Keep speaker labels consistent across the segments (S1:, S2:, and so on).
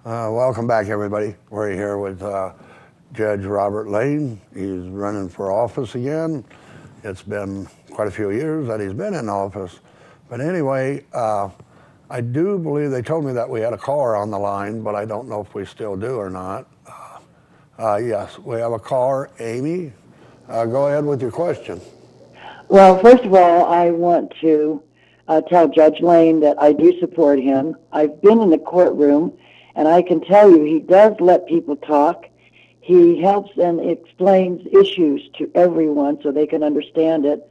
S1: Welcome back, everybody. We're here with Judge Robert Lane. He's running for office again. It's been quite a few years that he's been in office. But anyway, I do believe they told me that we had a caller on the line, but I don't know if we still do or not. Yes, we have a caller, Amy. Go ahead with your question.
S2: Well, first of all, I want to tell Judge Lane that I do support him. I've been in the courtroom, and I can tell you he does let people talk. He helps and explains issues to everyone so they can understand it,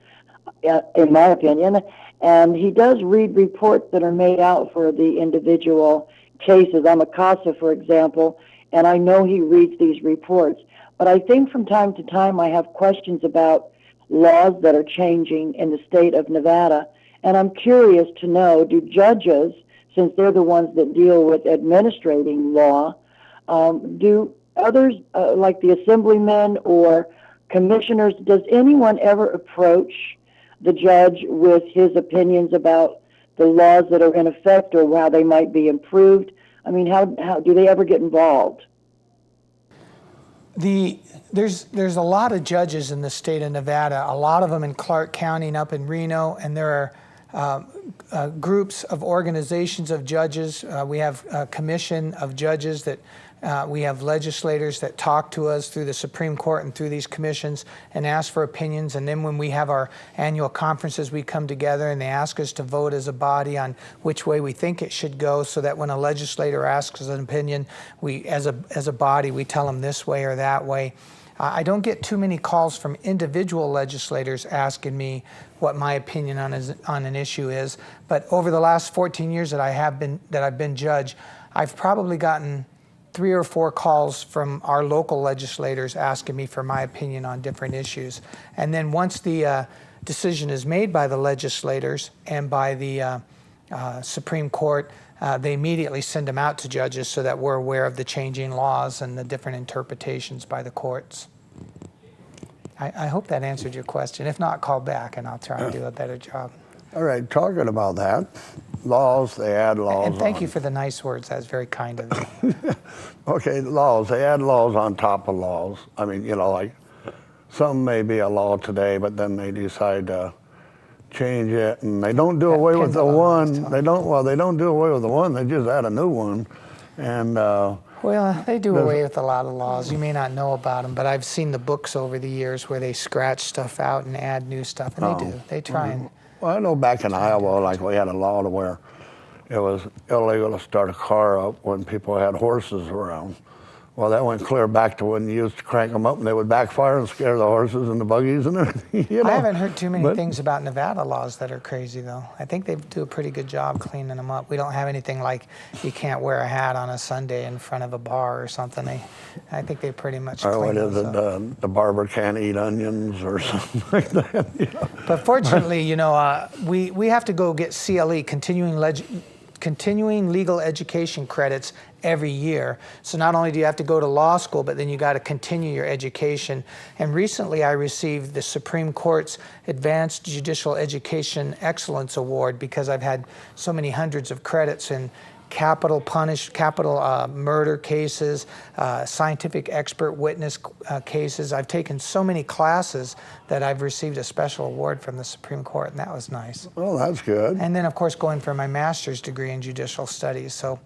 S2: in my opinion. And he does read reports that are made out for the individual cases. I'm a CASA, for example, and I know he reads these reports. But I think from time to time I have questions about laws that are changing in the state of Nevada. And I'm curious to know, do judges, since they're the ones that deal with administrating law, do others, like the assemblymen or commissioners, does anyone ever approach the judge with his opinions about the laws that are in effect or how they might be improved? I mean, how do they ever get involved?
S3: There's a lot of judges in the state of Nevada, a lot of them in Clark County and up in Reno, and there are groups of organizations of judges. We have a commission of judges that we have legislators that talk to us through the Supreme Court and through these commissions and ask for opinions. And then when we have our annual conferences, we come together and they ask us to vote as a body on which way we think it should go, so that when a legislator asks us an opinion, we, as a body, we tell them this way or that way. I don't get too many calls from individual legislators asking me what my opinion on an issue is, but over the last 14 years that I've been judge, I've probably gotten 3 or 4 calls from our local legislators asking me for my opinion on different issues. And then once the decision is made by the legislators and by the Supreme Court, they immediately send them out to judges so that we're aware of the changing laws and the different interpretations by the courts. I hope that answered your question. If not, call back and I'll try and do a better job.
S1: All right, talking about that, laws, they add laws.
S3: And thank you for the nice words. That's very kind of you.
S1: Okay, laws, they add laws on top of laws. I mean, you know, like some may be a law today, but then they decide to change it, and they don't do away with the one. They don't do away with the one. They just add a new one, and
S3: well, they do away with a lot of laws. You may not know about them, but I've seen the books over the years where they scratch stuff out and add new stuff, and they do. They try and.
S1: Well, I know back in Iowa, like we had a law to where it was illegal to start a car up when people had horses around. Well, that went clear back to when you used to crank them up and they would backfire and scare the horses and the buggies and everything. You know?
S3: I haven't heard too many things about Nevada laws that are crazy, though. I think they do a pretty good job cleaning them up. We don't have anything like you can't wear a hat on a Sunday in front of a bar or something. I think they pretty much clean those up.
S1: The barber can't eat onions or something like that. You know?
S3: But fortunately, you know, we have to go get CLE, continuing legal education credits every year. So not only do you have to go to law school, but then you got to continue your education. And recently I received the Supreme Court's Advanced Judicial Education Excellence Award because I've had so many hundreds of credits in capital murder cases, scientific expert witness cases. I've taken so many classes that I've received a special award from the Supreme Court, and that was nice.
S1: Well, that's good.
S3: And then, of course, going for my master's degree in judicial studies. So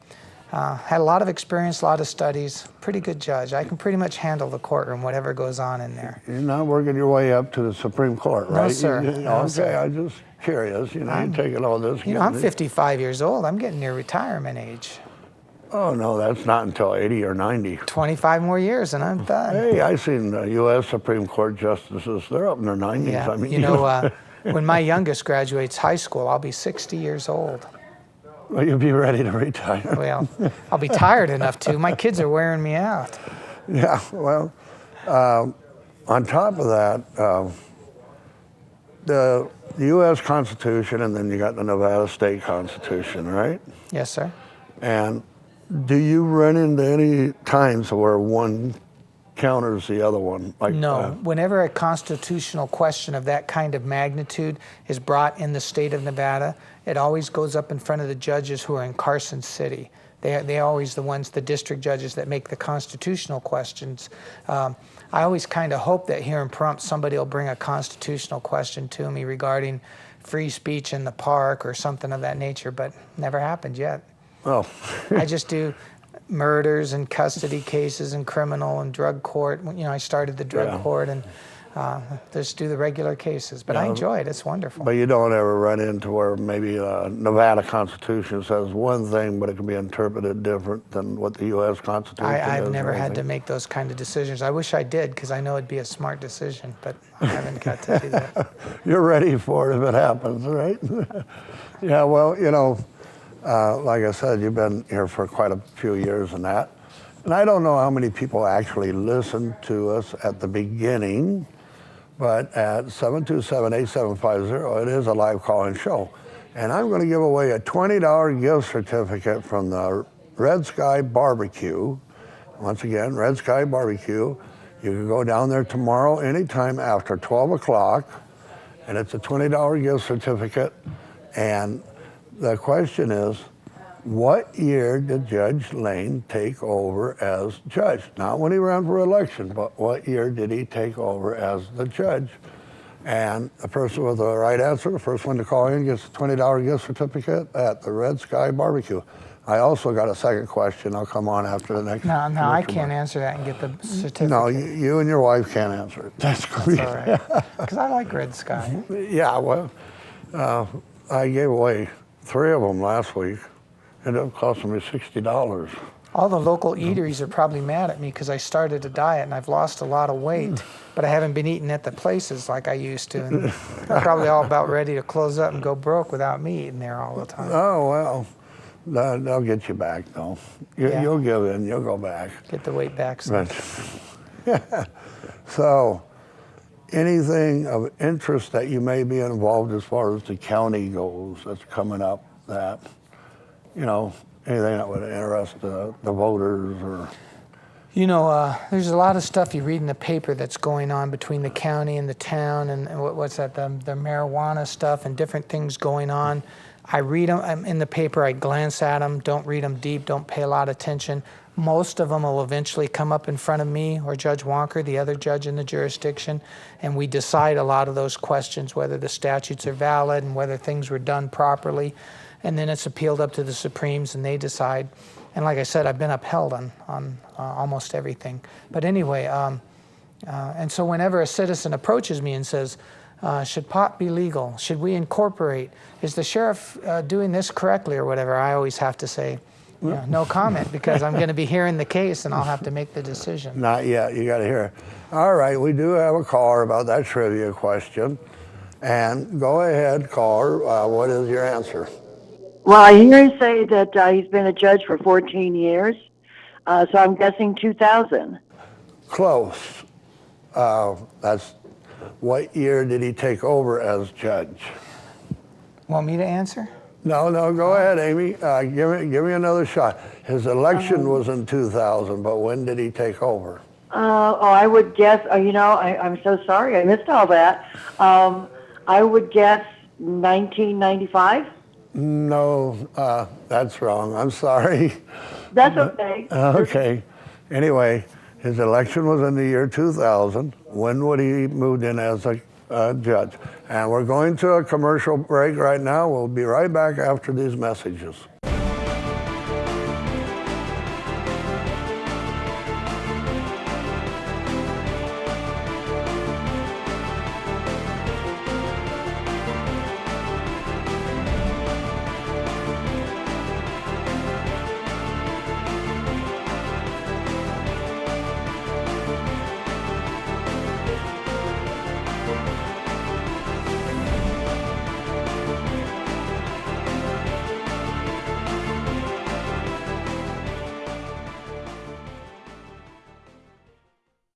S3: had a lot of experience, a lot of studies, pretty good judge. I can pretty much handle the courtroom, whatever goes on in there.
S1: You're not working your way up to the Supreme Court, right?
S3: No, sir.
S1: No, okay, I'm just curious. You know, you're taking all this.
S3: You know, I'm 55 years old. I'm getting near retirement age.
S1: Oh, no, that's not until 80 or 90.
S3: 25 more years and I'm done.
S1: Hey, I've seen the U.S. Supreme Court justices. They're up in their 90s.
S3: Yeah,
S1: I mean,
S3: you know, when my youngest graduates high school, I'll be 60 years old.
S1: Well, you'll be ready to retire.
S3: Well, I'll be tired enough to. My kids are wearing me out.
S1: Yeah, well, on top of that, the U.S. Constitution, and then you got the Nevada State Constitution, right?
S3: Yes, sir.
S1: And do you run into any times where one counters the other one? Like,
S3: no. Whenever a constitutional question of that kind of magnitude is brought in the state of Nevada, it always goes up in front of the judges who are in Carson City. They're always the ones, the district judges, that make the constitutional questions. I always kind of hope that here in Pahrump somebody will bring a constitutional question to me regarding free speech in the park or something of that nature, but never happened yet.
S1: Oh,
S3: I just do murders and custody cases and criminal and drug court. You know, I started the drug court and just do the regular cases. But I enjoy it. It's wonderful.
S1: but you don't ever run into where maybe Nevada Constitution says one thing, but it can be interpreted different than what the U.S. Constitution is.
S3: I've
S1: or
S3: never had to
S1: anything.
S3: make those kind of decisions. I wish I did, because I know it'd be a smart decision, but I haven't got to do that.
S1: You're ready for it if it happens, right? Yeah, well, you know, like I said, you've been here for quite a few years and that. And I don't know how many people actually listened to us at the beginning, but at 727-8750, it is a live call-in show. And I'm going to give away a $20 gift certificate from the Red Sky Barbecue. Once again, Red Sky Barbecue. You can go down there tomorrow anytime after 12 o'clock, and it's a $20 gift certificate. And the question is, what year did Judge Lane take over as judge? Not when he ran for election, but what year did he take over as the judge? And the person with the right answer, the first one to call in, gets a $20 gift certificate at the Red Sky Barbecue. I also got a second question. I'll come on after the next.
S3: No, I
S1: commercial
S3: can't
S1: break.
S3: answer that and get the certificate.
S1: No, you and your wife can't answer it. That's great.
S3: All right. Because I like Red Sky.
S1: Yeah, well, I gave away 3 of them last week. Ended up costing me $60.
S3: All the local eateries are probably mad at me because I started a diet and I've lost a lot of weight, but I haven't been eating at the places like I used to. And they're probably all about ready to close up and go broke without me eating there all the time.
S1: Oh, well, they'll get you back, though.
S3: Yeah.
S1: You'll give in, you'll go back.
S3: Get the weight back. Some.
S1: But, so, anything of interest that you may be involved as far as the county goes that's coming up that, you know, anything that would interest the voters or...
S3: You know, there's a lot of stuff you read in the paper that's going on between the county and the town, and what's that, the marijuana stuff and different things going on. I read them in the paper, I glance at them, don't read them deep, don't pay a lot of attention. Most of them will eventually come up in front of me or Judge Wonker, the other judge in the jurisdiction, and we decide a lot of those questions, whether the statutes are valid and whether things were done properly. And then it's appealed up to the Supremes and they decide. And like I said, I've been upheld on almost everything. But anyway, and so whenever a citizen approaches me and says, should pot be legal? Should we incorporate? Is the sheriff doing this correctly or whatever? I always have to say, you know, no comment, because I'm going to be hearing the case and I'll have to make the decision.
S1: Not yet, you got to hear it. All right, we do have a caller about that trivia question. And go ahead, caller, what is your answer?
S2: Well, I hear him say that he's been a judge for 14 years, so I'm guessing 2000.
S1: Close. That's what year did he take over as judge?
S3: Want me to answer?
S1: No, go ahead, Amy. Give me another shot. His election was in 2000, but when did he take over?
S2: I would guess, you know, I'm so sorry, I missed all that. I would guess 1995.
S1: No, that's wrong. I'm sorry.
S2: That's okay.
S1: Okay. Anyway, his election was in the year 2000. When would he moved in as a judge? And we're going to a commercial break right now. We'll be right back after these messages.